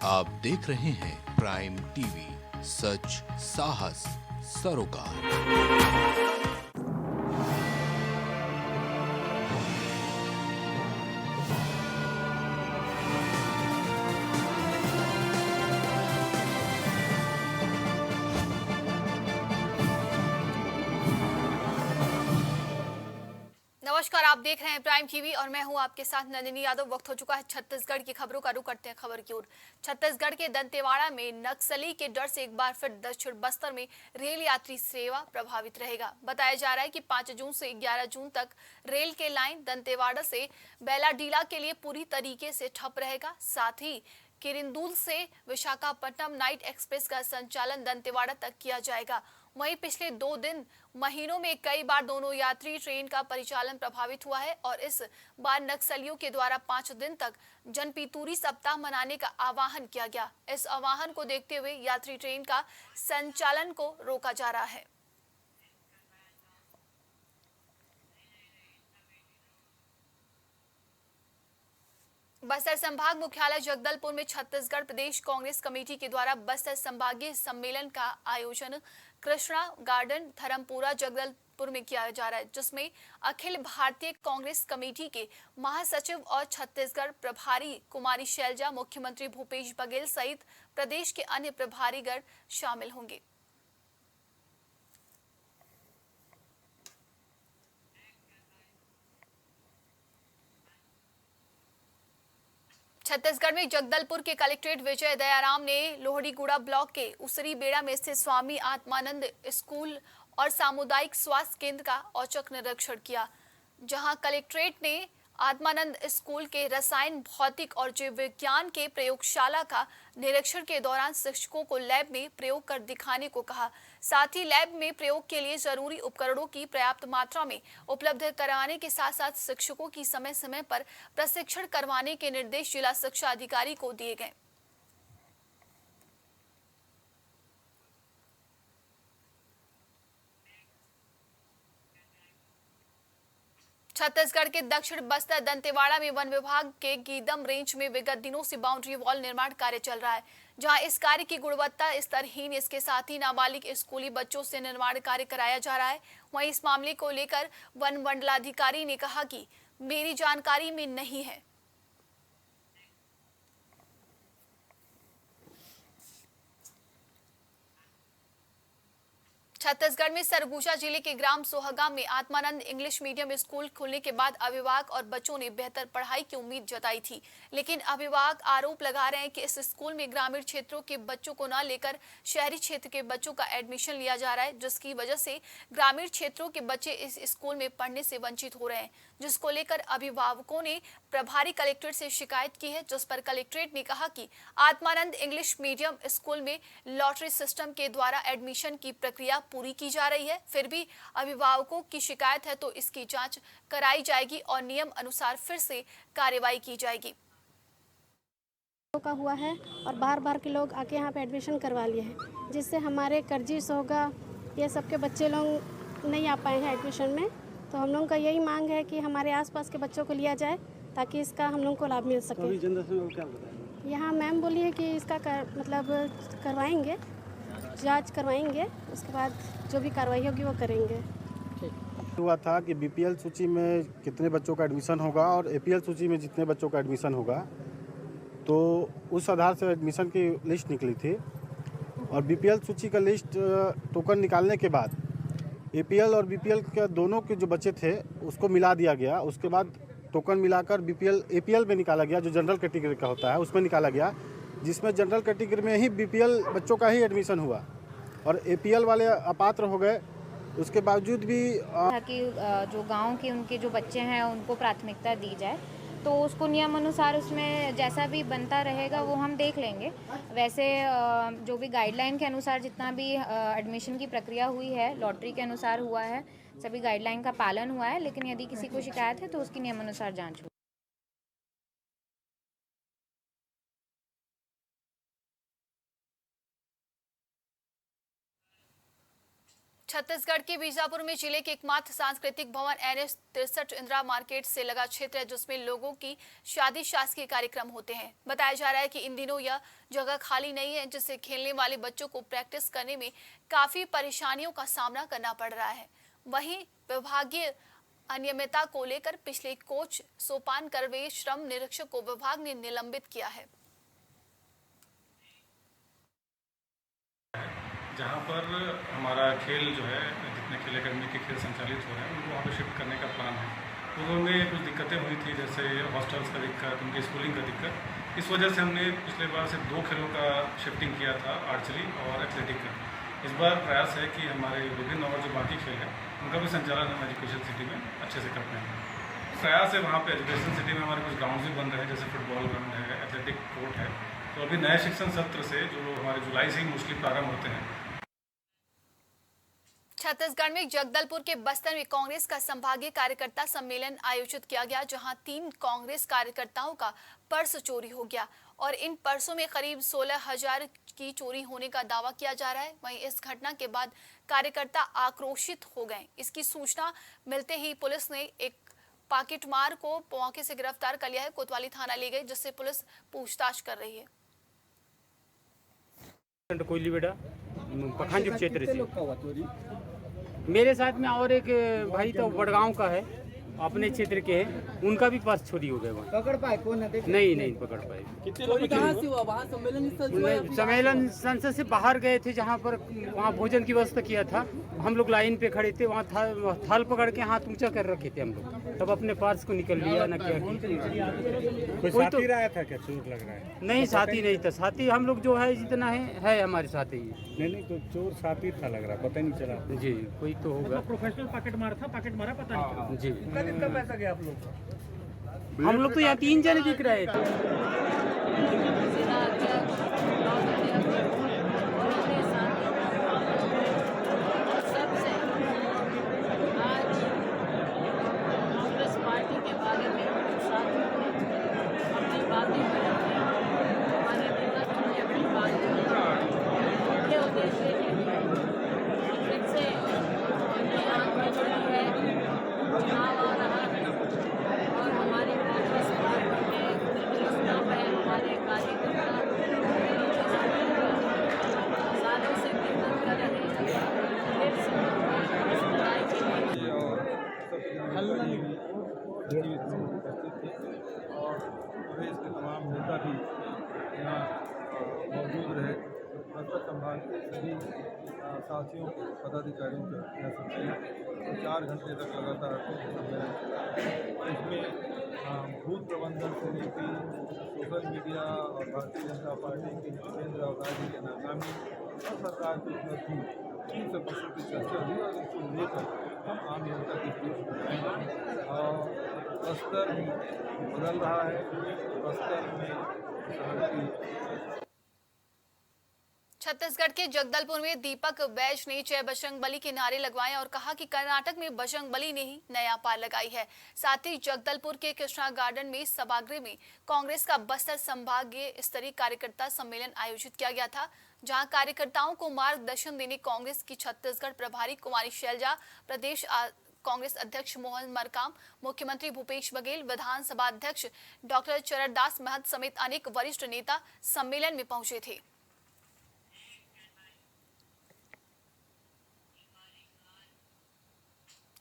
आप देख रहे हैं प्राइम टीवी, सच साहस सरोकार। नमस्कार, आप देख रहे हैं प्राइम टीवी और मैं हूं आपके साथ नंदिनी यादव। वक्त हो चुका है छत्तीसगढ़ की खबरों का रुख करते हैं खबर की ओर। छत्तीसगढ़ के दंतेवाड़ा में नक्सली के डर से एक बार फिर दक्षिण बस्तर में रेल यात्री सेवा प्रभावित रहेगा। बताया जा रहा है कि 5 जून से 11 जून तक रेल के लाइन दंतेवाड़ा से बैलाडीला के लिए पूरी तरीके से ठप रहेगा। साथ ही किरिंदुल से विशाखापट्टनम नाइट एक्सप्रेस का संचालन दंतेवाड़ा तक किया जाएगा। वहीं पिछले 2 महीनों में कई बार दोनों यात्री ट्रेन का परिचालन प्रभावित हुआ है और इस बार नक्सलियों के द्वारा 5 दिन तक जनपितूरी सप्ताह मनाने का आह्वान किया गया। इस आह्वान को देखते हुए यात्री ट्रेन का संचालन को रोका जा रहा है। बस्तर संभाग मुख्यालय जगदलपुर में छत्तीसगढ़ प्रदेश कांग्रेस कमेटी के द्वारा बस्तर संभागीय सम्मेलन का आयोजन कृष्णा गार्डन धर्मपुरा जगदलपुर में किया जा रहा है, जिसमें अखिल भारतीय कांग्रेस कमेटी के महासचिव और छत्तीसगढ़ प्रभारी कुमारी शैलजा, मुख्यमंत्री भूपेश बघेल सहित प्रदेश के अन्य प्रभारीगण शामिल होंगे। छत्तीसगढ़ में जगदलपुर के कलेक्ट्रेट विजय दयाराम ने लोहड़ीगुड़ा ब्लॉक के उसरी बेड़ा में स्थित स्वामी आत्मानंद स्कूल और सामुदायिक स्वास्थ्य केंद्र का औचक निरीक्षण किया, जहां कलेक्ट्रेट ने आत्मानंद स्कूल के रसायन, भौतिक और जीव विज्ञान के प्रयोगशाला का निरीक्षण के दौरान शिक्षकों को लैब में प्रयोग कर दिखाने को कहा। साथ ही लैब में प्रयोग के लिए जरूरी उपकरणों की पर्याप्त मात्रा में उपलब्ध कराने के साथ साथ शिक्षकों की समय समय पर प्रशिक्षण करवाने के निर्देश जिला शिक्षा अधिकारी को दिए गए। छत्तीसगढ़ के दक्षिण बस्तर दंतेवाड़ा में वन विभाग के गीदम रेंज में विगत दिनों से बाउंड्री वॉल निर्माण कार्य चल रहा है, जहां इस कार्य की गुणवत्ता स्तरहीन, इसके साथ ही नाबालिग स्कूली बच्चों से निर्माण कार्य कराया जा रहा है। वहीं इस मामले को लेकर वन मंडलाधिकारी ने कहा कि मेरी जानकारी में नहीं है। छत्तीसगढ़ में सरगुजा जिले के ग्राम सोहगा में आत्मानंद इंग्लिश मीडियम स्कूल खुलने के बाद अभिभावक और बच्चों ने बेहतर पढ़ाई की उम्मीद जताई थी, लेकिन अभिभावक आरोप लगा रहे हैं कि इस स्कूल में ग्रामीण क्षेत्रों के बच्चों को न लेकर शहरी क्षेत्र के बच्चों का एडमिशन लिया जा रहा है, जिसकी वजह से ग्रामीण क्षेत्रों के बच्चे इस स्कूल में पढ़ने से वंचित हो रहे हैं, जिसको लेकर अभिभावकों ने प्रभारी कलेक्ट्रेट से शिकायत की है, जिस पर कलेक्ट्रेट ने कहा कि आत्मानंद इंग्लिश मीडियम स्कूल में लॉटरी सिस्टम के द्वारा एडमिशन की प्रक्रिया पूरी की जा रही है। फिर भी अभिभावकों की शिकायत है तो इसकी जांच कराई जाएगी और नियम अनुसार फिर से कार्रवाई की जाएगी। का हुआ है और बार बार के लोग आके यहाँ पे एडमिशन करवा लिए हैं, जिससे हमारे करजी सोगा ये सबके बच्चे लोग नहीं आ पाए हैं एडमिशन में। तो हम लोगों का यही मांग है कि हमारे आसपास के बच्चों को लिया जाए ताकि इसका हम लोगों को लाभ मिल सके। यहाँ मैम बोली है कि इसका करवाएंगे, जांच करवाएंगे, उसके बाद जो भी कार्रवाई होगी वो करेंगे। हुआ था कि बीपीएल सूची में कितने बच्चों का एडमिशन होगा और एपीएल सूची में जितने बच्चों का एडमिशन होगा, तो उस आधार से एडमिशन की लिस्ट निकली थी और बीपीएल सूची का लिस्ट टोकन निकालने के बाद एपीएल और बीपीएल के दोनों के जो बच्चे थे उसको मिला दिया गया। उसके बाद टोकन मिलाकर बीपीएल एपीएल में निकाला गया, जो जनरल कैटेगरी का होता है उसमें निकाला गया, जिसमें जनरल कैटेगरी में ही बीपीएल बच्चों का ही एडमिशन हुआ और एपीएल वाले अपात्र हो गए। उसके बावजूद भी कि जो गांव के उनके जो बच्चे हैं उनको प्राथमिकता दी जाए, तो उसको नियम अनुसार उसमें जैसा भी बनता रहेगा वो हम देख लेंगे। वैसे जो भी गाइडलाइन के अनुसार जितना भी एडमिशन की प्रक्रिया हुई है लॉटरी के अनुसार हुआ है, सभी गाइडलाइन का पालन हुआ है, लेकिन यदि किसी को शिकायत है तो उसकी नियम अनुसार जाँच हो। छत्तीसगढ़ के बीजापुर में जिले के एकमात्र सांस्कृतिक भवन NH 63 इंदिरा मार्केट से लगा क्षेत्र है जिसमें लोगों की शादी शासकीय कार्यक्रम होते हैं। बताया जा रहा है कि इन दिनों यह जगह खाली नहीं है जिससे खेलने वाले बच्चों को प्रैक्टिस करने में काफी परेशानियों का सामना करना पड़ रहा है। वहीं विभागीय अनियमितता को लेकर पिछले कोच सोपान करवे श्रम निरीक्षक को विभाग ने निलंबित किया है। जहाँ पर हमारा खेल जो है जितने खेल अकेडमी के खेल संचालित हो रहे हैं उनको वहाँ पर शिफ्ट करने का प्लान है। उन्होंने कुछ दिक्कतें हुई थी जैसे हॉस्टल्स का दिक्कत, उनकी स्कूलिंग का दिक्कत। इस वजह से हमने पिछले बार से 2 खेलों का शिफ्टिंग किया था, आर्चरी और एथलेटिक का। इस बार प्रयास है कि हमारे विभिन्न और जो बाकी खेल हैं उनका भी संचालन हम एजुकेशन सिटी में अच्छे से करते हैं। प्रयास है वहाँ पर एजुकेशन सिटी में हमारे कुछ ग्राउंड भी बन रहे हैं जैसे फुटबॉल ग्राउंड है, एथलेटिक कोर्ट है। तो अभी नए शिक्षण सत्र से जो हमारे जुलाई से ही मोस्टली प्रारंभ होते हैं। छत्तीसगढ़ में जगदलपुर के बस्तर में कांग्रेस का संभागीय कार्यकर्ता सम्मेलन आयोजित किया गया जहां 3 कांग्रेस कार्यकर्ताओं का पर्स चोरी हो गया और इन पर्सों में करीब 16,000 की चोरी होने का दावा किया जा रहा है। वहीं इस घटना के बाद कार्यकर्ता आक्रोशित हो गए। इसकी सूचना मिलते ही पुलिस ने एक पॉकेटमार को मौके से गिरफ्तार कर लिया है। कोतवाली थाना ले गई जिससे पुलिस पूछताछ कर रही है। कोयली बेटा पखांजू क्षेत्र से मेरे साथ में और एक भाई तो बड़गांव का है, अपने क्षेत्र के हैं, उनका भी पर्स चोरी हो गया। वहाँ पकड़ पाए कौन है? नहीं पकड़ पाए। कितने लोग कहाँ से हुआ? वहाँ सम्मेलन संसद से बाहर गए थे जहाँ पर वहाँ भोजन की व्यवस्था किया था। हम लोग लाइन पे खड़े थे, वहाँ थाल पकड़ के हाथ ऊंचा कर रखे थे हम लोग। तब अपने पर्स को निकल लिया ना क्या। कोई तो रहा था क्या? चोर लग रहा है? नहीं, साथी नहीं था। साथी हम लोग जो है जितना है हमारे साथ ही। नहीं तो चोर साथी था लग रहा, पता नहीं चला जी। कोई तो होगा। प्रोफेशनल पॉकेट मारा पता नहीं जी। कितना पैसा गया आप लोग? हम लोग तो यहाँ 3 जने दिख रहे थे। और प्रदेश के तमाम नेता भी यहाँ मौजूद रहे। बस्तर संभाग के सभी साथियों को, पदाधिकारियों को यह सबसे 4 घंटे तक लगातार सम्मेलन चला। इसमें बूथ प्रबंधन से लेकर सोशल मीडिया और भारतीय जनता पार्टी की केंद्र और राज्य के नाकामी और सरकार की उपलब्धि, इन सब विषयों की चर्चा हुई और इसको लेकर हम आम जनता के बीच आएंगे। और बस्तर बदल रहा है, बस्तर में शांति। छत्तीसगढ़ के जगदलपुर में दीपक बैज ने जय बजरंगबली के नारे लगवाए और कहा कि कर्नाटक में बजरंगबली ने ही नया पार लगाई है। साथ ही जगदलपुर के कृष्णा गार्डन में सभागृह में कांग्रेस का बस्तर संभागीय स्तरीय कार्यकर्ता सम्मेलन आयोजित किया गया था जहां कार्यकर्ताओं को मार्गदर्शन देने कांग्रेस की छत्तीसगढ़ प्रभारी कुमारी शैलजा, प्रदेश कांग्रेस अध्यक्ष मोहन मरकाम, मुख्यमंत्री भूपेश बघेल, विधानसभा अध्यक्ष डॉक्टर चरणदास महत समेत अनेक वरिष्ठ नेता सम्मेलन में पहुंचे थे।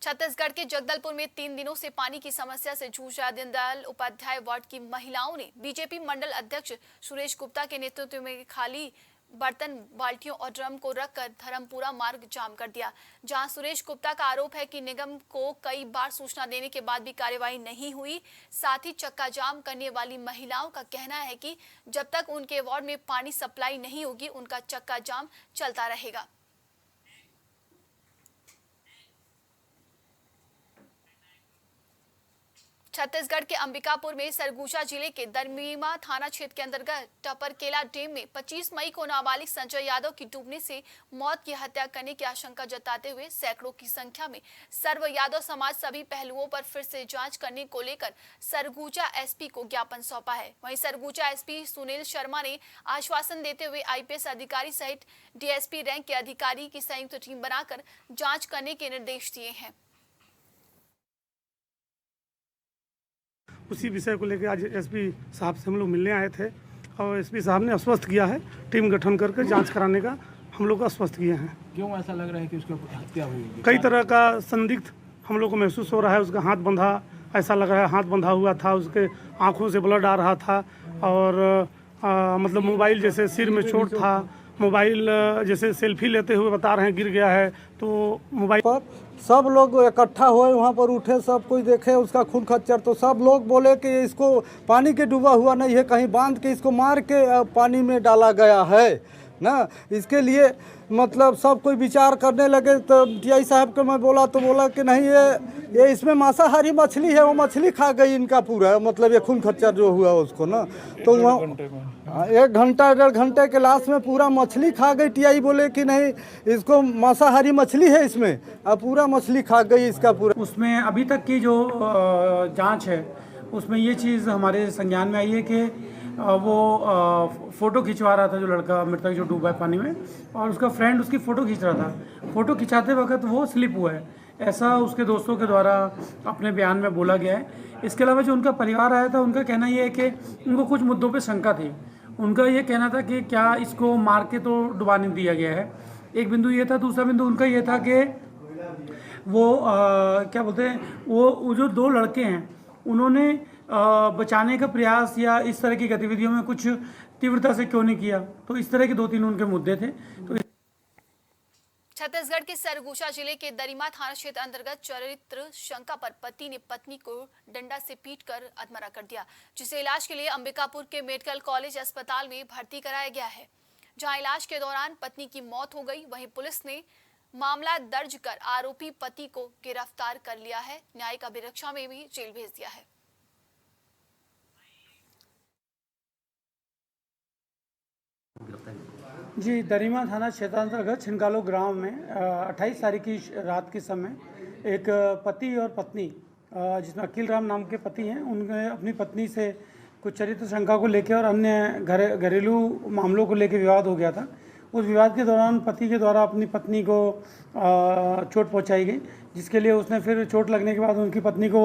छत्तीसगढ़ के जगदलपुर में 3 दिनों से पानी की समस्या से जूझ रहा दीनदयाल उपाध्याय वार्ड की महिलाओं ने बीजेपी मंडल अध्यक्ष सुरेश गुप्ता के नेतृत्व में खाली बर्तन, बाल्टियों और ड्रम को रखकर धर्मपुरा मार्ग जाम कर दिया, जहां सुरेश गुप्ता का आरोप है कि निगम को कई बार सूचना देने के बाद भी कार्यवाही नहीं हुई। साथ ही चक्का जाम करने वाली महिलाओं का कहना है कि जब तक उनके वार्ड में पानी सप्लाई नहीं होगी उनका चक्का जाम चलता रहेगा। छत्तीसगढ़ के अंबिकापुर में सरगुजा जिले के दरमीमा थाना क्षेत्र के अंतर्गत टपरकेला डैम में 25 मई को नाबालिग संजय यादव की डूबने से मौत की हत्या करने की आशंका जताते हुए सैकड़ों की संख्या में सर्व यादव समाज सभी पहलुओं पर फिर से जांच करने को लेकर सरगुजा एसपी को ज्ञापन सौंपा है। वहीं सरगुजा एसपी सुनील शर्मा ने आश्वासन देते हुए आईपीएस अधिकारी सहित डीएसपी रैंक के अधिकारी की संयुक्त टीम बनाकर जाँच करने के निर्देश दिए हैं। उसी विषय को लेकर आज एसपी साहब से हम लोग मिलने आए थे और एसपी साहब ने आश्वस्त किया है टीम गठन करके जांच कराने का हम लोग को आश्वस्त किए हैं। क्यों ऐसा लग रहा है कि उसकी हत्या हुई है? कई तरह का संदिग्ध हम लोग को महसूस हो रहा है। उसका हाथ बंधा, ऐसा लग रहा है हाथ बंधा हुआ था, उसके आँखों से ब्लड आ रहा था और मतलब मोबाइल जैसे सिर में चोट था, मोबाइल जैसे सेल्फी लेते हुए बता रहे हैं गिर गया है तो मोबाइल पर सब लोग इकट्ठा हुए वहाँ पर उठे, सब कोई देखे उसका खून खच्चर, तो सब लोग बोले कि इसको पानी के डूबा हुआ नहीं है, कहीं बांध के इसको मार के पानी में डाला गया है ना। इसके लिए मतलब सब कोई विचार करने लगे। तो टीआई साहब को मैं बोला तो बोला कि नहीं ये इसमें मांसाहारी मछली है, वो मछली खा गई इनका पूरा, मतलब ये खून खच्चर जो हुआ उसको ना। तो वहाँ 1 घंटा 1.5 घंटे के लास्ट में पूरा मछली खा गई। टीआई बोले कि नहीं इसको मांसाहारी मछली है इसमें, अब पूरा मछली खा गई इसका पूरा। उसमें अभी तक की जो जांच है उसमें ये चीज़ हमारे संज्ञान में आई है कि वो फ़ोटो खिंचवा रहा था जो लड़का मृतक जो डूबा है पानी में, और उसका फ्रेंड उसकी फ़ोटो खींच रहा था। फ़ोटो खिंचाते वक्त वो स्लिप हुआ है, ऐसा उसके दोस्तों के द्वारा अपने बयान में बोला गया है। इसके अलावा जो उनका परिवार आया था उनका कहना ये है कि उनको कुछ मुद्दों पे शंका थी। उनका ये कहना था कि क्या इसको मार के तो डुबा नहीं दिया गया है, एक बिंदु ये था। दूसरा बिंदु उनका ये था कि वो क्या बोलते हैं, वो जो 2 लड़के हैं उन्होंने बचाने का प्रयास या इस तरह की गतिविधियों में कुछ तीव्रता से क्यों नहीं किया। तो इस तरह के 2-3 उनके मुद्दे थे। तो छत्तीसगढ़ के सरगुजा जिले के दरिमा थाना क्षेत्र अंतर्गत चरित्र शंका पर पति ने पत्नी को डंडा से पीटकर अधमरा कर दिया, जिसे इलाज के लिए अंबिकापुर के मेडिकल कॉलेज अस्पताल में भर्ती कराया गया है, जहां इलाज के दौरान पत्नी की मौत हो गई। वहीं पुलिस ने मामला दर्ज कर आरोपी पति को गिरफ्तार कर लिया है, न्यायिक अभिरक्षा में भी जेल भेज दिया है। जी, दरिमा थाना क्षेत्र अंतर्गत छिनकालो ग्राम में 28 तारीख की रात के समय एक पति और पत्नी, जिसमें अकील राम नाम के पति हैं, उनने अपनी पत्नी से कुछ चरित्र शंका को लेकर और अन्य घरेलू मामलों को लेकर विवाद हो गया था। उस विवाद के दौरान पति के द्वारा अपनी पत्नी को चोट पहुंचाई गई, जिसके लिए उसने फिर चोट लगने के बाद उनकी पत्नी को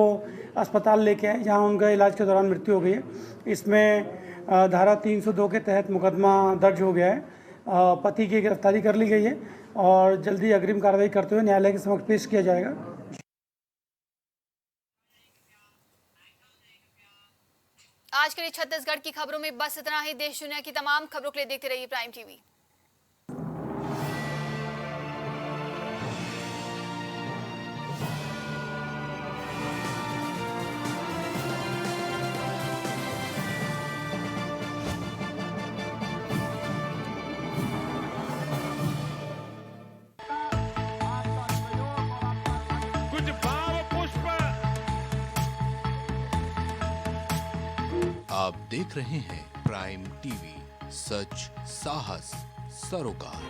अस्पताल लेके आए, जहां उनका इलाज के दौरान मृत्यु हो गई है। इसमें धारा 302 के तहत मुकदमा दर्ज हो गया है। पति की गिरफ्तारी कर ली गई है और जल्दी अग्रिम कार्रवाई करते हुए न्यायालय के समक्ष पेश किया जाएगा। आज के लिए छत्तीसगढ़ की खबरों में बस इतना ही। देश दुनिया की तमाम खबरों के लिए देखते रहिए प्राइम टीवी। आप देख रहे हैं प्राइम टीवी, सच साहस सरोकार।